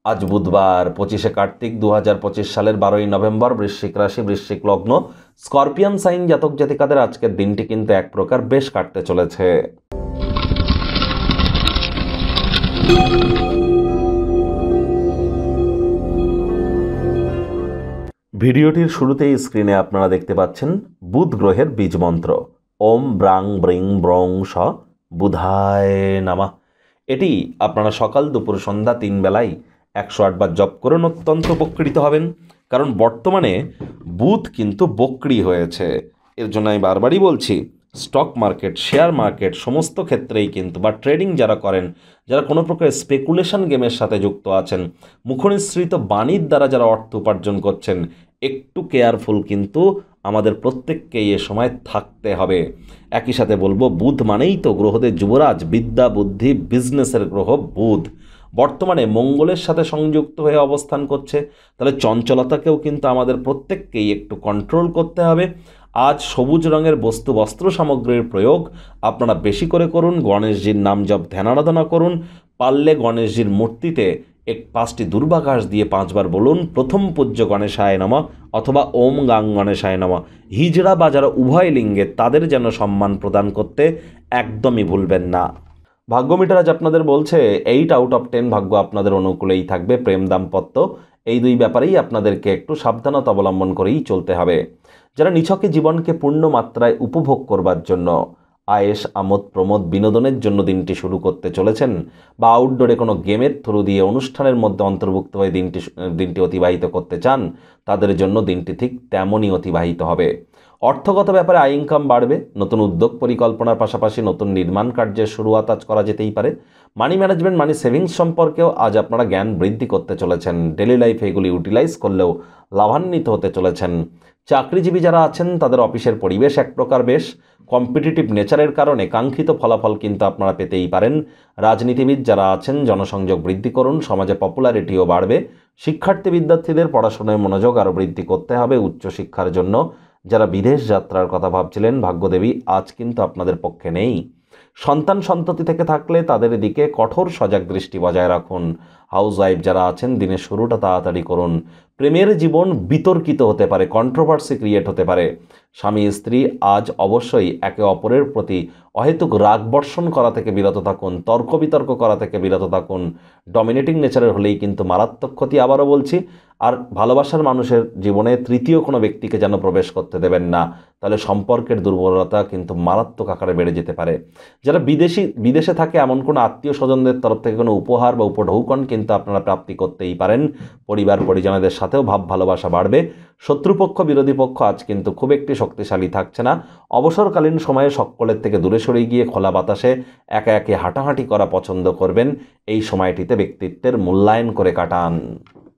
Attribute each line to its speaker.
Speaker 1: আজ বুধবার 25শে কার্তিক 2025 সালের 12ই নভেম্বর। বৃশ্চিক রাশি, বৃশ্চিক লগ্ন, স্করপিয়ান সাইন জাতক জাতিকাদের আজকের দিনটি কিন্তু এক প্রকার বেশ কাটতে চলেছে। ভিডিওটির শুরুতেই স্ক্রিনে আপনারা দেখতে পাচ্ছেন বুধ গ্রহের বীজ মন্ত্র ওম ব্রাং ব্রিং ব্রং স বুধায় নামা। এটি আপনারা সকাল দুপুর সন্ধ্যা 3 বেলায় 108 বার জপ করুন, অত্যন্ত উপকৃত হবেন। কারণ বর্তমানে বুধ কিন্তু বক্রি হয়েছে। এর জন্য আমি বারবারই বলছি, স্টক মার্কেট, শেয়ার মার্কেট সমস্ত ক্ষেত্রেই কিন্তু, বা ট্রেডিং যারা করেন, যারা কোনো প্রকার স্পেকুলেশন গেমের সাথে যুক্ত আছেন, মুখনিসৃত বাণীর দ্বারা যারা অর্থ উপার্জন করছেন, একটু কেয়ারফুল কিন্তু আমাদের প্রত্যেককেই এ সময় থাকতে হবে। একই সাথে বলবো, বুধ মানেই তো গ্রহদের যুবরাজ, বিদ্যা বুদ্ধি বিজনেসের গ্রহ বুধ বর্তমানে মঙ্গলের সাথে সংযুক্ত হয়ে অবস্থান করছে। তাহলে চঞ্চলতাকেও কিন্তু আমাদের প্রত্যেককেই একটু কন্ট্রোল করতে হবে। আজ সবুজ রঙের বস্তু বস্ত্র সামগ্রীর প্রয়োগ আপনারা বেশি করে করুন। গণেশজির নাম জপ ধ্যান আরাধনা করুন। পারলে গণেশজির মূর্তিতে 5টি দুর্বাঘাস দিয়ে 5 বার বলুন প্রথম পূজ্য গণেশায় নমঃ অথবা ওম গাং গণেশায় নমঃ। হিজড়া বা যারা উভয় লিঙ্গে, তাদের যেন সম্মান প্রদান করতে একদমই ভুলবেন না। ভাগ্য মিটার আজ আপনাদের বলছে 8 আউট অফ 10 ভাগ্য আপনাদের অনুকূলেই থাকবে। প্রেম দাম্পত্য এই দুই ব্যাপারেই আপনাদেরকে একটু সাবধানতা অবলম্বন করেই চলতে হবে। যারা নিছকে জীবনকে পূর্ণ মাত্রায় উপভোগ করবার জন্য, আয়েশ আমোদ প্রমোদ বিনোদনের জন্য দিনটি শুরু করতে চলেছেন, বা আউটডোরে কোনো গেমের থ্রু দিয়ে অনুষ্ঠানের মধ্যে অন্তর্ভুক্ত হয়ে দিনটি অতিবাহিত করতে চান, তাদের জন্য দিনটি ঠিক তেমনই অতিবাহিত হবে। অর্থগত ব্যাপারে আয় ইনকাম বাড়বে। নতুন উদ্যোগ পরিকল্পনার পাশাপাশি নতুন নির্মাণ কার্যের শুরুয়াত আজ করা যেতেই পারে। মানি ম্যানেজমেন্ট, মানি সেভিংস সম্পর্কেও আজ আপনারা জ্ঞান বৃদ্ধি করতে চলেছেন। ডেলি লাইফে এগুলি ইউটিলাইজ করলেও লাভান্বিত হতে চলেছেন। চাকরিজীবী যারা আছেন, তাদের অফিসের পরিবেশ এক প্রকার বেশ কম্পিটিটিভ নেচারের কারণে কাঙ্ক্ষিত ফলাফল কিন্তু আপনারা পেতেই পারেন। রাজনীতিবিদ যারা আছেন, জনসংযোগ বৃদ্ধি করুন, সমাজে পপুলারিটিও বাড়বে। শিক্ষার্থী বিদ্যার্থীদের পড়াশোনায় মনোযোগ আরও বৃদ্ধি করতে হবে উচ্চশিক্ষার জন্য। যারা বিদেশ যাত্রার কথা ভাবছিলেন, ভাগ্যদেবী আজ কিন্তু আপনাদের পক্ষে নেই। সন্তান সন্ততি থেকে থাকলে তাদের দিকে কঠোর সজাগ দৃষ্টি বজায় রাখুন। হাউস ওয়াইফ যারা আছেন, দিনের শুরুটা তাড়াতাড়ি করুন। প্রেমের জীবন বিতর্কিত হতে পারে, কন্ট্রোভার্সি ক্রিয়েট হতে পারে। স্বামী স্ত্রী আজ অবশ্যই একে অপরের প্রতি অহেতুক রাগ বর্ষণ করা থেকে বিরত থাকুন, তর্ক বিতর্ক করা থেকে বিরত থাকুন। ডমিনেটিং নেচারের হলেই কিন্তু মারাত্মক ক্ষতি। আবারও বলছি, আর ভালোবাসার মানুষের জীবনে তৃতীয় কোনো ব্যক্তিকে যেন প্রবেশ করতে দেবেন না, তাহলে সম্পর্কের দুর্বলতা কিন্তু মারাত্মক আকারে বেড়ে যেতে পারে। যারা বিদেশে থাকে, এমন কোনো আত্মীয় স্বজনদের তরফ থেকে কোনো উপহার বা উপঢৌকন কিন্তু আপনারা প্রাপ্তি করতেই পারেন। পরিবার পরিজনদের সাথেও ভাব ভালোবাসা বাড়বে। শত্রুপক্ষ বিরোধী পক্ষ আজ কিন্তু খুব একটি শক্তিশালী থাকছে না। অবসরকালীন সময়ে সকলের থেকে দূরে সরে গিয়ে খোলা বাতাসে একে একে হাঁটাহাঁটি করা পছন্দ করবেন। এই সময়টিতে ব্যক্তিত্বের মূল্যায়ন করে কাটান।